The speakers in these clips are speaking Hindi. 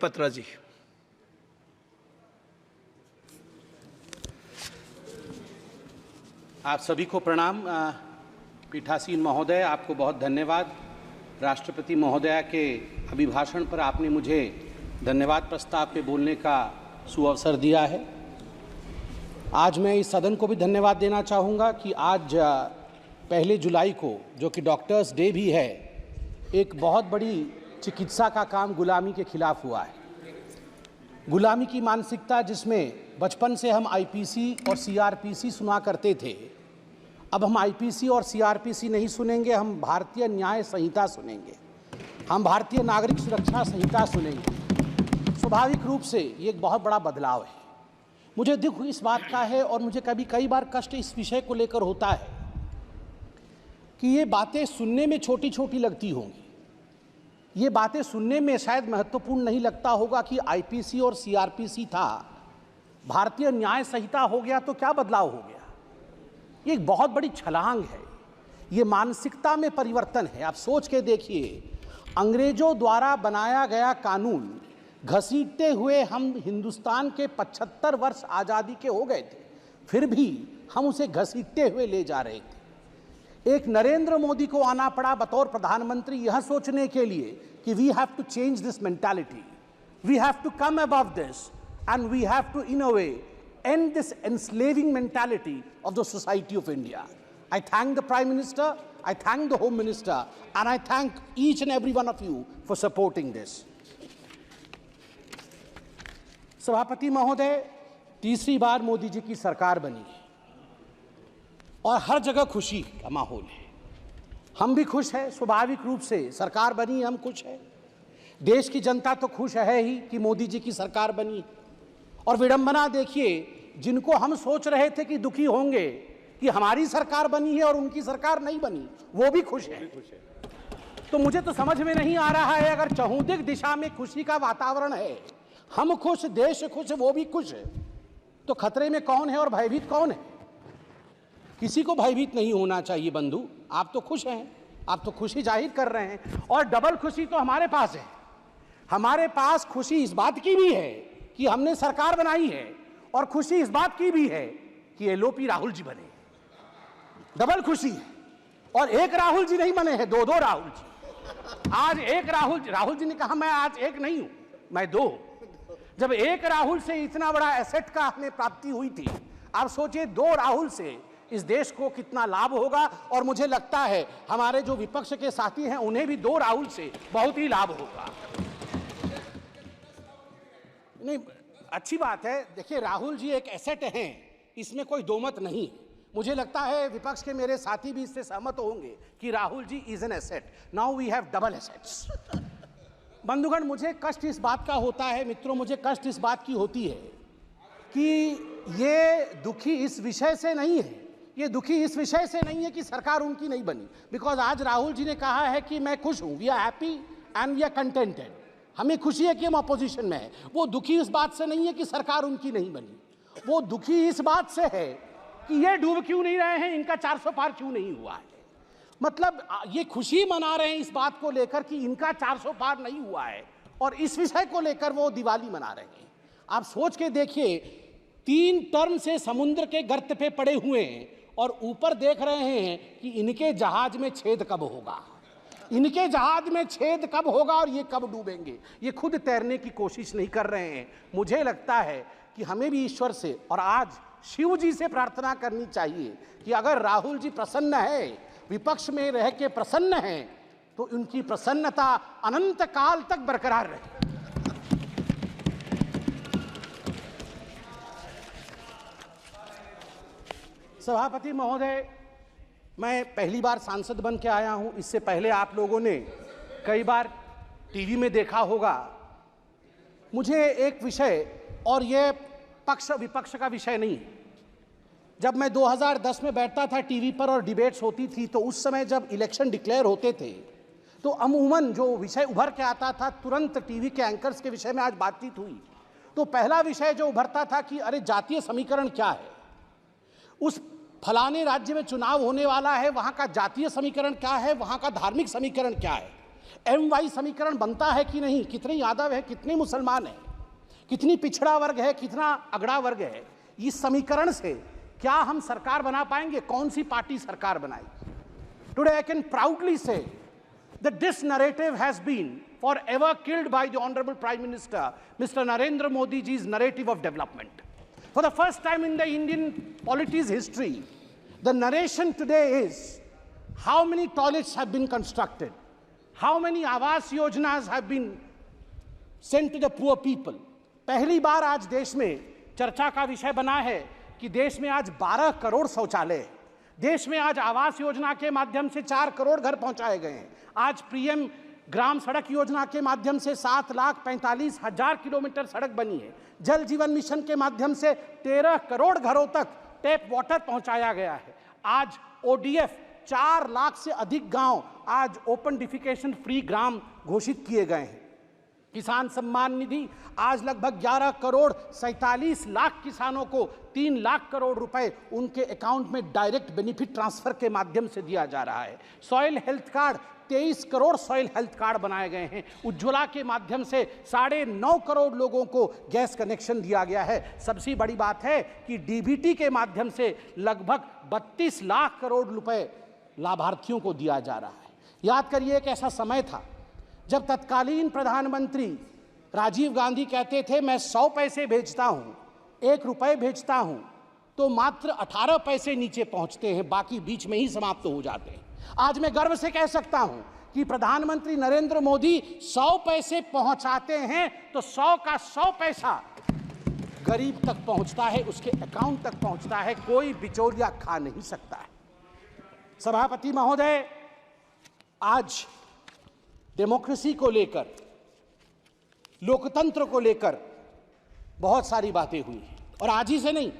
पत्रा जी, आप सभी को प्रणाम। पीठासीन महोदय, आपको बहुत धन्यवाद। राष्ट्रपति महोदया के अभिभाषण पर आपने मुझे धन्यवाद प्रस्ताव पे बोलने का सुअवसर दिया है। आज मैं इस सदन को भी धन्यवाद देना चाहूँगा कि आज 1 जुलाई को, जो कि डॉक्टर्स डे भी है, एक बहुत बड़ी चिकित्सा का काम गुलामी के खिलाफ हुआ है। गुलामी की मानसिकता जिसमें बचपन से हम आईपीसी और सीआरपीसी सुना करते थे, अब हम आईपीसी और सीआरपीसी नहीं सुनेंगे, हम भारतीय न्याय संहिता सुनेंगे, हम भारतीय नागरिक सुरक्षा संहिता सुनेंगे। स्वाभाविक रूप से ये एक बहुत बड़ा बदलाव है। मुझे दुख इस बात का है और मुझे कई बार कष्ट इस विषय को लेकर होता है कि ये बातें सुनने में छोटी छोटी लगती होंगी, ये बातें सुनने में शायद महत्वपूर्ण नहीं लगता होगा कि आईपीसी और सीआरपीसी था, भारतीय न्याय संहिता हो गया तो क्या बदलाव हो गया। ये एक बहुत बड़ी छलांग है, ये मानसिकता में परिवर्तन है। आप सोच के देखिए, अंग्रेजों द्वारा बनाया गया कानून घसीटते हुए हम हिंदुस्तान के 75 वर्ष आज़ादी के हो गए थे, फिर भी हम उसे घसीटते हुए ले जा रहे थे। एक नरेंद्र मोदी को आना पड़ा बतौर प्रधानमंत्री यह सोचने के लिए कि we have to change this mentality, we have to come above this and we have to in a way end this enslaving mentality of the society of India. I thank the Prime Minister, I thank the Home Minister, and I thank each and every one of you for supporting this. सभापति महोदय, तीसरी बार मोदी जी की सरकार बनी है और हर जगह खुशी का माहौल है। हम भी खुश हैं, स्वाभाविक रूप से सरकार बनी, हम खुश हैं। देश की जनता तो खुश है ही कि मोदी जी की सरकार बनी। और विडंबना देखिए, जिनको हम सोच रहे थे कि दुखी होंगे कि हमारी सरकार बनी है और उनकी सरकार नहीं बनी, वो भी खुश हैं। तो मुझे तो समझ में नहीं आ रहा है, अगर चहुंदिक दिशा में खुशी का वातावरण है, हम खुश, देश खुश, वो भी खुश है, तो खतरे में कौन है और भयभीत कौन है? किसी को भयभीत नहीं होना चाहिए बंधु। आप तो खुश हैं, आप तो खुशी जाहिर कर रहे हैं, और डबल खुशी तो हमारे पास है। हमारे पास खुशी इस बात की भी है कि हमने सरकार बनाई है, और खुशी इस बात की भी है कि एलओपी राहुल जी बने। डबल खुशी है। और एक राहुल जी नहीं बने हैं, दो राहुल जी। आज एक राहुल जी ने कहा मैं आज एक नहीं हूं, मैं 2। जब एक राहुल से इतना बड़ा एसेट का हमें प्राप्ति हुई थी, आप सोचिए 2 राहुल से इस देश को कितना लाभ होगा। और मुझे लगता है हमारे जो विपक्ष के साथी हैं उन्हें भी 2 राहुल से बहुत ही लाभ होगा। नहीं, अच्छी बात है। देखिए, राहुल जी एक एसेट हैं, इसमें कोई दो मत नहीं। मुझे लगता है विपक्ष के मेरे साथी भी इससे सहमत होंगे कि Rahul ji is an asset. Now we have double assets. बंधुगण, मुझे कष्ट इस बात का होता है, मित्रों, मुझे कष्ट इस बात की होती है कि ये दुखी इस विषय से नहीं है, ये दुखी इस विषय से नहीं है कि सरकार उनकी नहीं बनी। बिकॉज आज राहुल जी ने कहा है कि मैं खुश हूं, we are happy and we are contented. हमें खुशी है कि हम अपोजिशन में हैं। वो दुखी इस बात से नहीं है कि सरकार उनकी नहीं बनी, वो दुखी इस बात से है कि ये डूब क्यों नहीं रहे हैं, इनका 400 पार क्यों नहीं हुआ है। मतलब ये खुशी मना रहे हैं इस बात को लेकर कि इनका 400 पार नहीं हुआ है, और इस विषय को लेकर वो दिवाली मना रहे हैं। आप सोच के देखिए, 3 टर्म से समुद्र के गर्त पे पड़े हुए हैं और ऊपर देख रहे हैं कि इनके जहाज में छेद कब होगा, इनके जहाज में छेद कब होगा और ये कब डूबेंगे। ये खुद तैरने की कोशिश नहीं कर रहे हैं। मुझे लगता है कि हमें भी ईश्वर से और आज शिव जी से प्रार्थना करनी चाहिए कि अगर राहुल जी प्रसन्न है, विपक्ष में रह के प्रसन्न है, तो उनकी प्रसन्नता अनंत काल तक बरकरार रहे। सभापति महोदय, मैं पहली बार सांसद बन के आया हूं। इससे पहले आप लोगों ने कई बार टीवी में देखा होगा। मुझे एक विषय, और ये पक्ष विपक्ष का विषय नहीं है, जब मैं 2010 में बैठता था टीवी पर और डिबेट्स होती थी, तो उस समय जब इलेक्शन डिक्लेयर होते थे तो अमूमन जो विषय उभर के आता था, तुरंत टीवी के एंकर्स के विषय में आज बातचीत हुई तो पहला विषय जो उभरता था कि अरे जातीय समीकरण क्या है, उस फलाने राज्य में चुनाव होने वाला है, वहाँ का जातीय समीकरण क्या है, वहाँ का धार्मिक समीकरण क्या है। MY समीकरण बनता है कि नहीं, कितने यादव है, कितने मुसलमान है, कितनी पिछड़ा वर्ग है, कितना अगड़ा वर्ग है, इस समीकरण से क्या हम सरकार बना पाएंगे? कौन सी पार्टी सरकार बनाएगी? टुडे आई कैन प्राउडली से that this narrative has been forever killed by the Honorable Prime Minister, Mr. Narendra Modi ji's narrative of development. For the first time in the Indian polity's history, the narration today is how many toilets have been constructed, how many Awas Yojanas have been sent to the poor people. पहली बार आज देश में चर्चा का विषय बना है कि देश में आज 12 करोड़ शौचालय है। देश में आज आवास योजना के माध्यम से 4 करोड़ घर पहुंचाए गए हैं। आज पीएम ग्राम सड़क योजना के माध्यम से 7,45,000 किलोमीटर सड़क बनी है। जल जीवन मिशन के माध्यम से 13 करोड़ घरों तक टैप वाटर पहुंचाया गया है। आज ODF 4 लाख से अधिक गांव आज ओपन डिफिकेशन फ्री ग्राम घोषित किए गए हैं। किसान सम्मान निधि आज लगभग 11 करोड़ 47 लाख किसानों को 3 लाख करोड़ रुपए उनके अकाउंट में डायरेक्ट बेनिफिट ट्रांसफर के माध्यम से दिया जा रहा है। Soil health card 23 crore soil health card बनाए गए हैं। उज्ज्वला के माध्यम से 9.5 करोड़ लोगों को गैस कनेक्शन दिया गया है। सबसे बड़ी बात है कि डीबीटी के माध्यम से लगभग 32 लाख करोड़ रुपए लाभार्थियों को दिया जा रहा है। याद करिए, एक ऐसा समय था जब तत्कालीन प्रधानमंत्री राजीव गांधी कहते थे मैं 100 पैसे भेजता हूं, 1 रुपए भेजता हूं, तो मात्र 18 पैसे नीचे पहुंचते हैं, बाकी बीच में ही समाप्त हो जाते हैं। आज मैं गर्व से कह सकता हूं कि प्रधानमंत्री नरेंद्र मोदी 100 पैसे पहुंचाते हैं तो 100 का 100 पैसा गरीब तक पहुंचता है, उसके अकाउंट तक पहुंचता है, कोई बिचौलिया खा नहीं सकता है। सभापति महोदय, आज डेमोक्रेसी को लेकर, लोकतंत्र को लेकर बहुत सारी बातें हुई हैं। और आज ही से नहीं,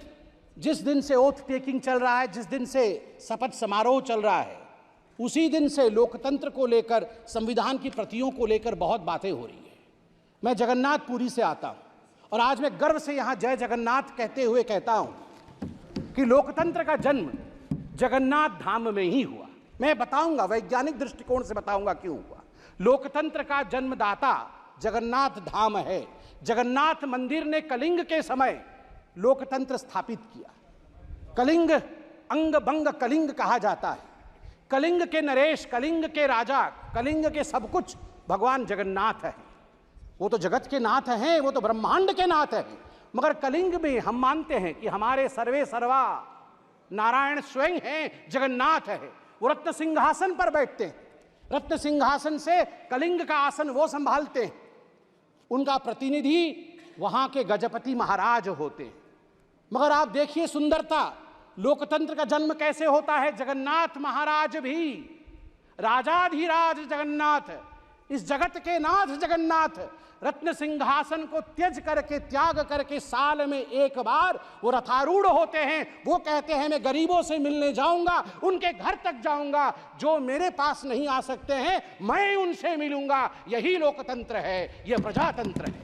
जिस दिन से ओथ टेकिंग चल रहा है, जिस दिन से शपथ समारोह चल रहा है, उसी दिन से लोकतंत्र को लेकर, संविधान की प्रतियों को लेकर बहुत बातें हो रही है। मैं जगन्नाथपुरी से आता हूं और आज मैं गर्व से यहां जय जगन्नाथ कहते हुए कहता हूं कि लोकतंत्र का जन्म जगन्नाथ धाम में ही हुआ। मैं बताऊंगा, वैज्ञानिक दृष्टिकोण से बताऊंगा क्यों हुआ। लोकतंत्र का जन्मदाता जगन्नाथ धाम है। जगन्नाथ मंदिर ने कलिंग के समय लोकतंत्र स्थापित किया। कलिंग अंग बंग कलिंग कहा जाता है। कलिंग के नरेश, कलिंग के राजा, कलिंग के सब कुछ भगवान जगन्नाथ है। वो तो जगत के नाथ हैं, वो तो ब्रह्मांड के नाथ हैं, मगर कलिंग में हम मानते हैं कि हमारे सर्वे सर्वा नारायण स्वयं हैं, जगन्नाथ है। वो रत्न सिंहासन पर बैठते हैं, रत्न सिंहासन से कलिंग का आसन वो संभालते हैं। उनका प्रतिनिधि वहां के गजपति महाराज होते हैं। मगर आप देखिए सुंदरता, लोकतंत्र का जन्म कैसे होता है। जगन्नाथ महाराज भी राजाधिराज जगन्नाथ, इस जगत के नाथ जगन्नाथ रत्न सिंहासन को त्याग करके साल में एक बार वो रथारूढ़ होते हैं। वो कहते हैं मैं गरीबों से मिलने जाऊंगा, उनके घर तक जाऊंगा, जो मेरे पास नहीं आ सकते हैं मैं उनसे मिलूंगा। यही लोकतंत्र है, यह प्रजातंत्र है।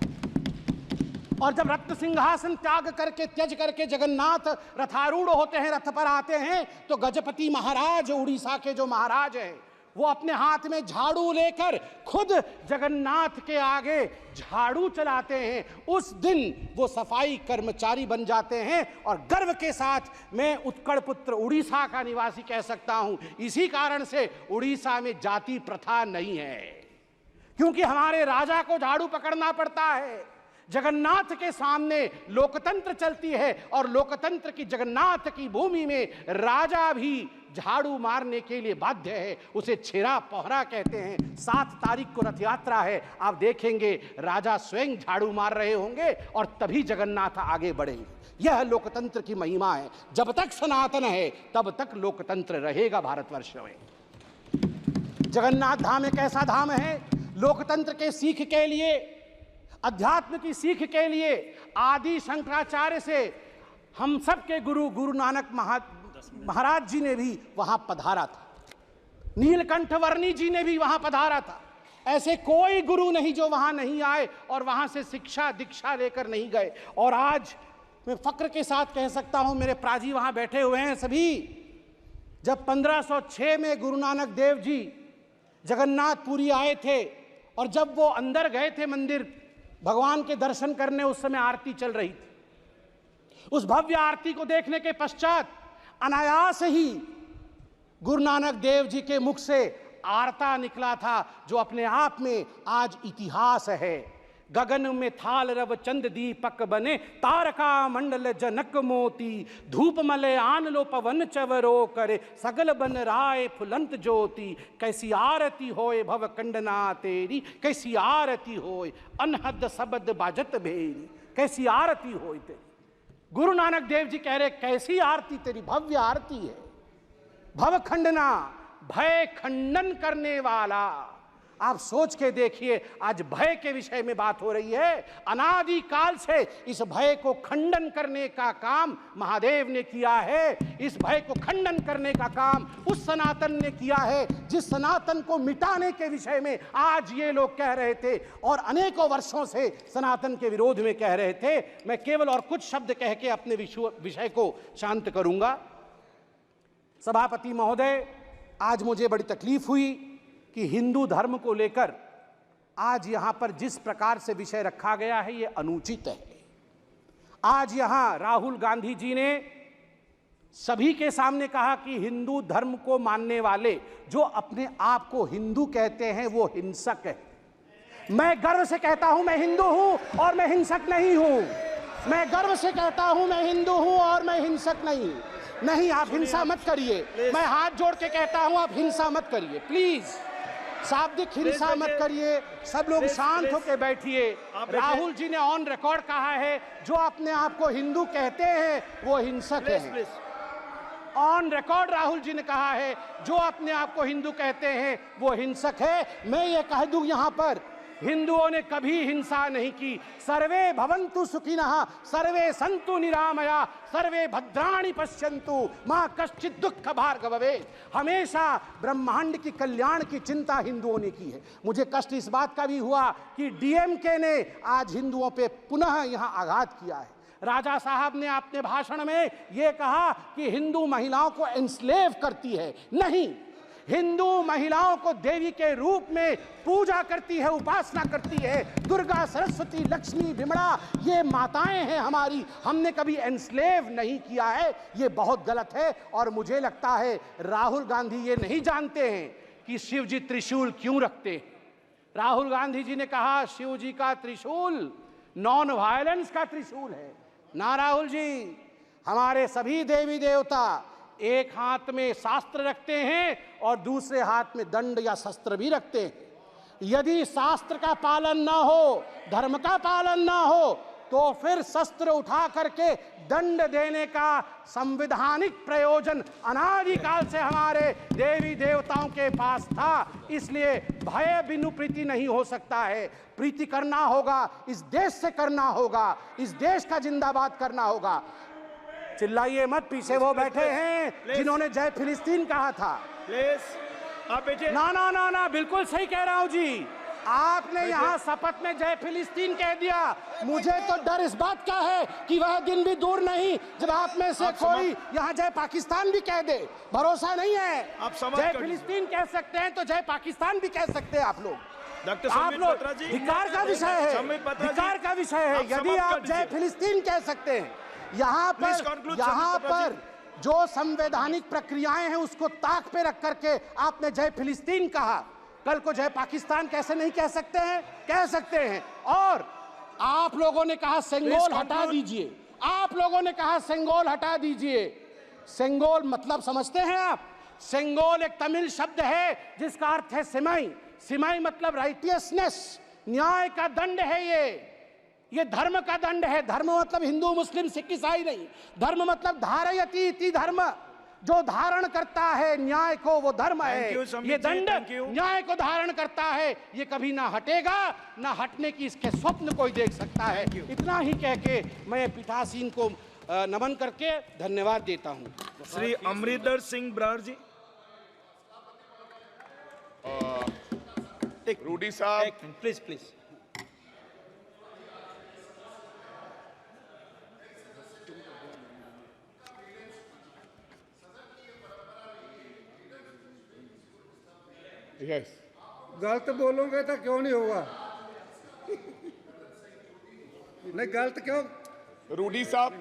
और जब रत्न सिंहासन त्यज करके जगन्नाथ रथारूढ़ होते हैं, रथ पर आते हैं, तो गजपति महाराज, उड़ीसा के जो महाराज हैं, वो अपने हाथ में झाड़ू लेकर खुद जगन्नाथ के आगे झाड़ू चलाते हैं। उस दिन वो सफाई कर्मचारी बन जाते हैं। और गर्व के साथ मैं उत्कल पुत्र उड़ीसा का निवासी कह सकता हूं, इसी कारण से उड़ीसा में जाति प्रथा नहीं है, क्योंकि हमारे राजा को झाड़ू पकड़ना पड़ता है। जगन्नाथ के सामने लोकतंत्र चलती है और लोकतंत्र की जगन्नाथ की भूमि में राजा भी झाड़ू मारने के लिए बाध्य है। उसे छेरा पहरा कहते हैं। 7 तारीख को रथ यात्रा है, आप देखेंगे राजा स्वयं झाड़ू मार रहे होंगे और तभी जगन्नाथ आगे बढ़ेंगे। यह लोकतंत्र की महिमा है। जब तक सनातन है तब तक लोकतंत्र रहेगा भारतवर्ष में। जगन्नाथ धाम एक ऐसा धाम है, लोकतंत्र के सीख के लिए, अध्यात्म की सीख के लिए आदि शंकराचार्य से हम सब के गुरु नानक महाराज जी ने भी वहां पधारा था। नीलकंठ वर्णी जी ने भी वहां पधारा था। ऐसे कोई गुरु नहीं जो वहां नहीं आए और वहां से शिक्षा दीक्षा लेकर नहीं गए। और आज मैं फक्र के साथ कह सकता हूं, मेरे प्राजी वहां बैठे हुए हैं सभी, जब 1506 में गुरु नानक देव जी जगन्नाथपुरी आए थे और जब वो अंदर गए थे मंदिर भगवान के दर्शन करने, उस समय आरती चल रही थी। उस भव्य आरती को देखने के पश्चात अनायास ही गुरु नानक देव जी के मुख से आरता निकला था, जो अपने आप में आज इतिहास है। गगन में थाल रव चंद दीपक बने, तारका मंडल जनक मोती, धूप मले आन लो पवन चवरो करे, सगल बन राय फुलंत ज्योति, कैसी आरती होए भव कंडना तेरी, कैसी आरती होए अनहद शब्द बाजत भेरी, कैसी आरती होए तेरी। गुरु नानक देव जी कह रहे कैसी आरती तेरी, भव्य आरती है। भव खंडना, भय खंडन करने वाला। आप सोच के देखिए, आज भय के विषय में बात हो रही है। अनादि काल से इस भय को खंडन करने का काम महादेव ने किया है। इस भय को खंडन करने का काम उस सनातन ने किया है, जिस सनातन को मिटाने के विषय में आज ये लोग कह रहे थे और अनेकों वर्षों से सनातन के विरोध में कह रहे थे। मैं केवल और कुछ शब्द कह के अपने विषय को शांत करूंगा। सभापति महोदय, आज मुझे बड़ी तकलीफ हुई कि हिंदू धर्म को लेकर आज यहां पर जिस प्रकार से विषय रखा गया है, यह अनुचित है। आज यहां राहुल गांधी जी ने सभी के सामने कहा कि हिंदू धर्म को मानने वाले जो अपने आप को हिंदू कहते हैं वो हिंसक है। मैं गर्व से कहता हूं मैं हिंदू हूं और मैं हिंसक नहीं हूं। मैं गर्व से कहता हूं मैं हिंदू हूं और मैं हिंसक नहीं। आप हिंसा मत करिए। मैं हाथ जोड़ के कहता हूं आप हिंसा मत करिए, प्लीज। शाब्दिक हिंसा मत करिए। सब लोग शांत होकर बैठिए। राहुल जी ने ऑन रिकॉर्ड कहा है जो अपने आप को हिंदू कहते हैं वो हिंसक है। ऑन रिकॉर्ड राहुल जी ने कहा है जो अपने आप को हिंदू कहते हैं वो हिंसक है। मैं ये कह दूं यहां पर, हिंदुओं ने कभी हिंसा नहीं की। सर्वे भवन्तु सुखिनः, सर्वे सन्तु निरामया, सर्वे भद्राणि पश्यन्तु, मां कश्चित् दुःख भाग् भवेत्। हमेशा ब्रह्मांड की कल्याण की चिंता हिंदुओं ने की है। मुझे कष्ट इस बात का भी हुआ कि डीएमके ने आज हिंदुओं पे पुनः यहां आघात किया है। राजा साहब ने अपने भाषण में यह कहा कि हिंदू महिलाओं को एंस्लेव करती है। नहीं, हिंदू महिलाओं को देवी के रूप में पूजा करती है, उपासना करती है। दुर्गा, सरस्वती, लक्ष्मी, विमला ये माताएं हैं हमारी। हमने कभी एंस्लेव नहीं किया है। ये बहुत गलत है। और मुझे लगता है राहुल गांधी ये नहीं जानते हैं कि शिव जी त्रिशूल क्यों रखते हैं। राहुल गांधी जी ने कहा शिव जी का त्रिशूल नॉन वायलेंस का त्रिशूल है। ना राहुल जी, हमारे सभी देवी देवता एक हाथ में शास्त्र रखते हैं और दूसरे हाथ में दंड या शस्त्र भी रखते हैं। यदि शास्त्र का पालन ना हो, धर्म का पालन ना हो, तो फिर शस्त्र उठा करके दंड देने का संवैधानिक प्रयोजन अनादिकाल से हमारे देवी देवताओं के पास था। इसलिए भय बिनु प्रीति नहीं हो सकता है। प्रीति करना होगा, इस देश से करना होगा, इस देश का जिंदाबाद करना होगा। चिल्लाइए मत, पीछे वो बैठे हैं जिन्होंने जय फिलिस्तीन कहा था। आप ना ना ना ना, बिल्कुल सही कह रहा हूं जी। आपने यहाँ शपथ में जय फिलिस्तीन कह दिया। मुझे तो डर इस बात का है कि वह दिन भी दूर नहीं जब आप में से कोई यहाँ जय पाकिस्तान भी कह दे। भरोसा नहीं है। आप जय फिलिस्तीन कह सकते हैं तो जय पाकिस्तान भी कह सकते हैं आप लोग। आप लोग धिक्कार का विषय है, धिक्कार का विषय है। यदि आप जय फिलिस्तीन कह सकते हैं, यहाँ पर जो संवैधानिक प्रक्रियाएं हैं उसको ताक पे रख करके आपने जय फिलिस्तीन कहा। कल को जय पाकिस्तान कैसे नहीं कह सकते हैं? कह सकते हैं। और आप लोगों ने कहा सेंगोल हटा दीजिए। आप लोगों ने कहा सेंगोल हटा दीजिए। सेंगोल मतलब समझते हैं आप? सेंगोल एक तमिल शब्द है जिसका अर्थ है सिमाई। सिमाई मतलब राइटियसनेस, न्याय का दंड है। ये धर्म का दंड है। धर्म मतलब हिंदू, मुस्लिम, सिख, ईसाई नहीं। धर्म मतलब धारयति इति धर्म, जो धारण करता है न्याय को वो धर्म है। ये दंड न्याय को धारण करता है, ये कभी ना हटेगा, ना हटने की इसके स्वप्न कोई देख सकता है। इतना ही कह के मैं पीठासीन को नमन करके धन्यवाद देता हूं। श्री अमरिंदर सिंह ब्रार जी। रूडी साहब प्लीज प्लीज। यस, गलत बोलोगे तो क्यों नहीं होगा? नहीं गलत क्यों? रूडी साहब